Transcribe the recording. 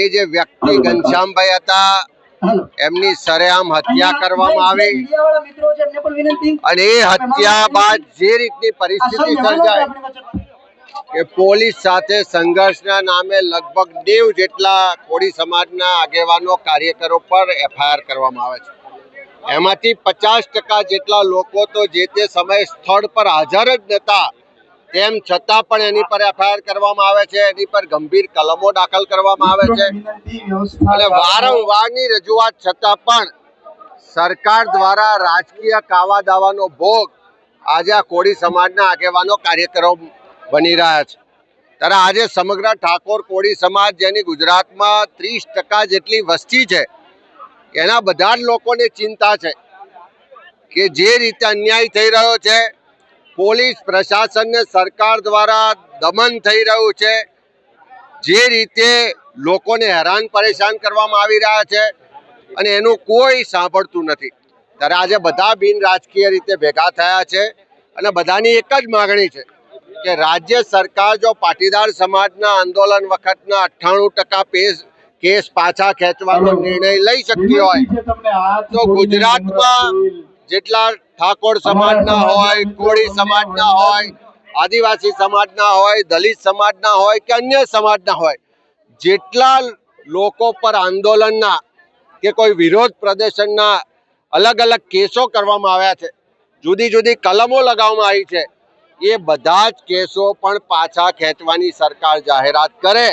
એ જે વ્યક્તિ ઘનશ્યામભાઈ હતા એમની સરેઆમ હત્યા કરવામાં આવી અને એ હત્યા બાદ જે રીતની પરિસ્થિતિ સર્જાય કે પોલીસ સાથે સંઘર્ષના નામે લગભગ 90 જેટલા કોળી સમાજના આગેવાનો કાર્યકરો પર એફઆઈઆર કરવામાં આવે છે। એમાંથી 50% જેટલા લોકો તો જે તે સમયે સ્થળ પર હાજર જ નહોતા, તેમ છતાં પણ એની પર એફઆઈઆર કરવામાં આવે છે, એની પર ગંભીર કલમો દાખલ કરવામાં આવે છે અને વારંવારની રજૂઆત છતાં પણ સરકાર દ્વારા રાજકીય કાવા દાવાનો ભોગ આજે આ કોળી સમાજના આગેવાનો કાર્યકરો બની રહ્યા છે। ત્યારે આજે સમગ્ર ઠાકોર કોળી સમાજ જેની ગુજરાતમાં 30% જેટલી વસ્તી છે, એના બધા જ લોકોને ચિંતા છે કે જે રીતે અન્યાય થઈ રહ્યો છે, પોલીસ પ્રશાસન ને સરકાર દ્વારા દમન થઈ રહ્યું છે, જે રીતે લોકોને હેરાન પરેશાન કરવામાં આવી રહ્યા છે અને એનું કોઈ સાંભળતું નથી। ત્યારે આજે બધા બિન રાજકીય રીતે ભેગા થયા છે અને બધાની એક જ માગણી છે કે રાજ્ય સરકાર જો પાટીદાર સમાજના આંદોલન વખતના 98% કેસ પાછા ખેંચવાનો નિર્ણય લઈ શકતી હોય તો ગુજરાતમાં જેટલા ઠાકોર સમાજના હોય, કોળી સમાજના હોય, આદિવાસી સમાજના હોય, દલિત સમાજના હોય કે અન્ય સમાજના હોય, જેટલા લોકો પર આંદોલનના કે કોઈ વિરોધ પ્રદર્શનના અલગ અલગ કેસો કરવામાં આવ્યા છે, જુદી જુદી કલમો લગાવવામાં આવી છે, એ બધા જ કેસો પણ પાછા ખેંચવાની સરકાર જાહેરાત કરે